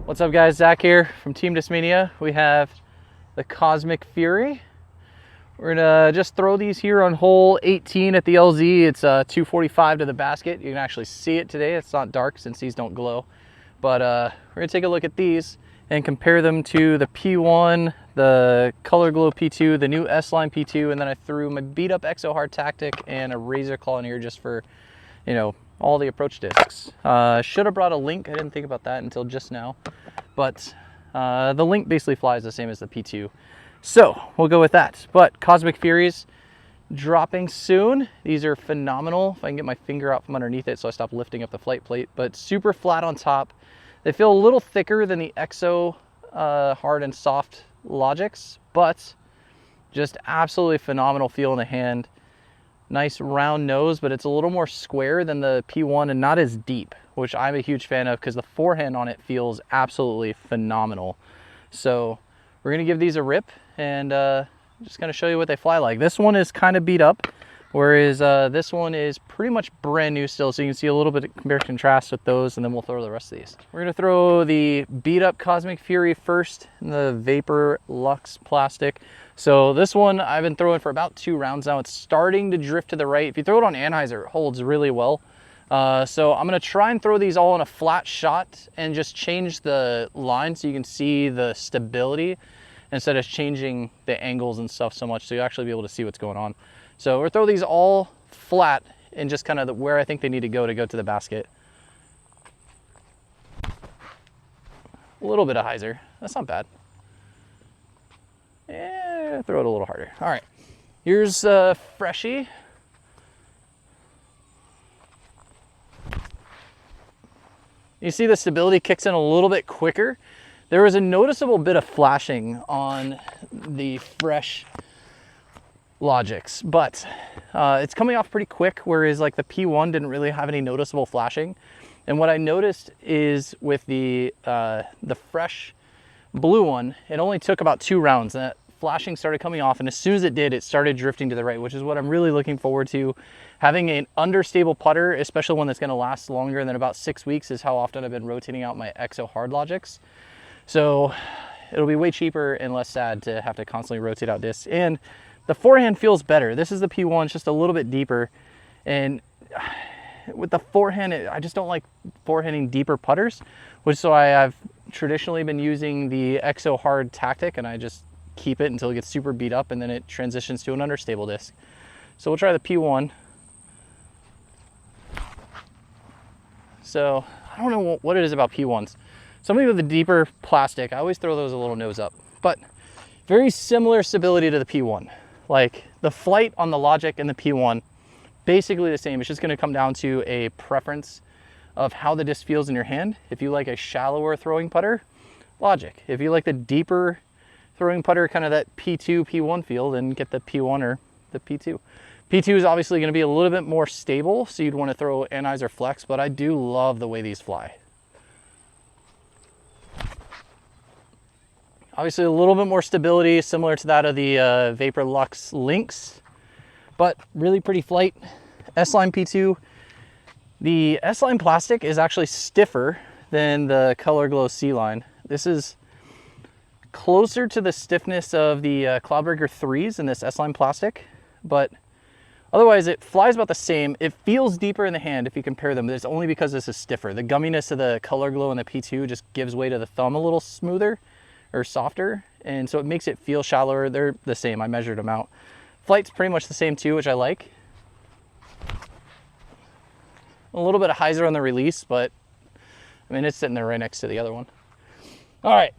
What's up guys, Zach here from Team Discmania. We have the Cosmic Fury. We're gonna just throw these here on hole 18 at the LZ. It's 245 to the basket. You can actually see it today. It's not dark since these don't glow. But we're gonna take a look at these and compare them to the P1, the Color Glow P2, the new S-Line P2, and then I threw my beat up Exo Hard Tactic and a Razor Claw in here just for, you know, all the approach discs. Should have brought a link. I didn't think about that until just now. But the link basically flies the same as the P2. So we'll go with that. But Cosmic Furies dropping soon. These are phenomenal. If I can get my finger out from underneath it so I stop lifting up the flight plate. But super flat on top. They feel a little thicker than the Exo hard and soft Logics, but just absolutely phenomenal feel in the hand. Nice round nose, but it's a little more square than the P1 and not as deep, which I'm a huge fan of because the forehand on it feels absolutely phenomenal. So we're gonna give these a rip and just gonna show you what they fly like. This one is kind of beat up, whereas this one is pretty much brand new still, so you can see a little bit of compare contrast with those, and then we'll throw the rest of these. We're gonna throw the beat up Cosmic Fury first in the Vapor Lux plastic. So this one I've been throwing for about 2 rounds now. It's starting to drift to the right. If you throw it on Anheuser, it holds really well. So I'm gonna try and throw these all in a flat shot and just change the line so you can see the stability instead of changing the angles and stuff so much, so you actually be able to see what's going on. So we'll throw these all flat and just kind of where I think they need to go to the basket. A little bit of hyzer, that's not bad. Yeah, throw it a little harder. All right, here's Freshie. You see the stability kicks in a little bit quicker. There was a noticeable bit of flashing on the Fresh Logics, but it's coming off pretty quick, whereas like the P1 didn't really have any noticeable flashing. And what I noticed is with the Fresh blue one, it only took about 2 rounds and that flashing started coming off, and as soon as it did, it started drifting to the right, which is what I'm really looking forward to. Having an understable putter, especially one that's going to last longer than about 6 weeks, is how often I've been rotating out my Exo Hard Logics. So it'll be way cheaper and less sad to have to constantly rotate out discs. And the forehand feels better. This is the P1, it's just a little bit deeper. And with the forehand, I just don't like forehanding deeper putters, which is why I've traditionally been using the Exo Hard Tactic, and I just keep it until it gets super beat up and then it transitions to an understable disc. So we'll try the P1. So I don't know what it is about P1s. Something with the deeper plastic, I always throw those a little nose up, but very similar stability to the P1. Like the flight on the Logic and the P1, basically the same. It's just gonna come down to a preference of how the disc feels in your hand. If you like a shallower throwing putter, Logic. If you like the deeper throwing putter, kind of that P2, P1 feel, then get the P1 or the P2. P2 is obviously gonna be a little bit more stable, so you'd wanna throw Anheuser Flex, but I do love the way these fly. Obviously a little bit more stability, similar to that of the Vapor Lux Lynx, but really pretty flight. S-Line P2. The S-Line plastic is actually stiffer than the Color Glow C-Line. This is closer to the stiffness of the Cloudbreaker 3s in this S-Line plastic, but otherwise it flies about the same. It feels deeper in the hand if you compare them, but it's only because this is stiffer. The gumminess of the Color Glow and the P2 just gives way to the thumb a little smoother or softer, and so it makes it feel shallower. They're the same, I measured them out. Flight's pretty much the same too, which I like. A little bit of hyzer on the release, but I mean, it's sitting there right next to the other one. All right.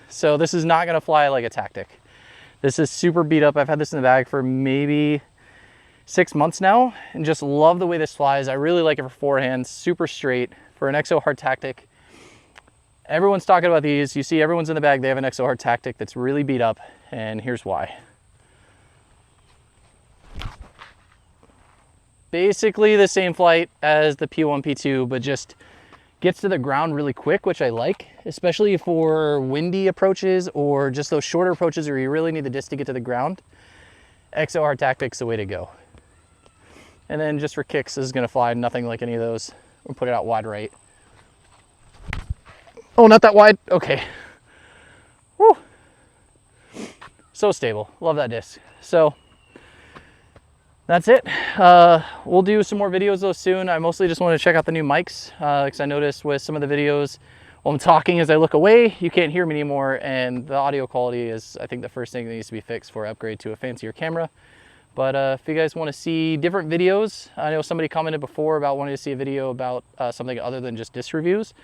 So this is not gonna fly like a Tactic. This is super beat up. I've had this in the bag for maybe 6 months now and just love the way this flies. I really like it for forehand, super straight. For an Exo Hard Tactic, everyone's talking about these. You see everyone's in the bag, they have an Exo Hard Tactic that's really beat up, and here's why. Basically the same flight as the P1, P2, but just gets to the ground really quick, which I like, especially for windy approaches or just those shorter approaches where you really need the disc to get to the ground. Exo Hard Tactic's the way to go. And then just for kicks, this is gonna fly nothing like any of those. We'll put it out wide right. Oh, not that wide. Okay. Woo. So stable. Love that disc. So that's it. We'll do some more videos though soon. I mostly just want to check out the new mics because I noticed with some of the videos while I'm talking as I look away, you can't hear me anymore, and the audio quality is, I think, the first thing that needs to be fixed for upgrade to a fancier camera. But if you guys want to see different videos, I know somebody commented before about wanting to see a video about something other than just disc reviews.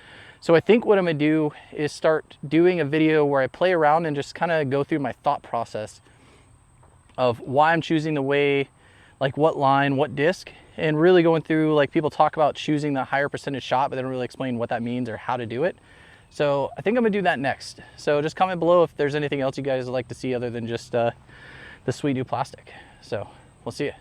So I think what I'm going to do is start doing a video where I play around and just kind of go through my thought process of why I'm choosing the way, like what line, what disc, and really going through, like people talk about choosing the higher percentage shot, but they don't really explain what that means or how to do it. So I think I'm gonna do that next. So just comment below if there's anything else you guys would like to see other than just the sweet new plastic. So we'll see you.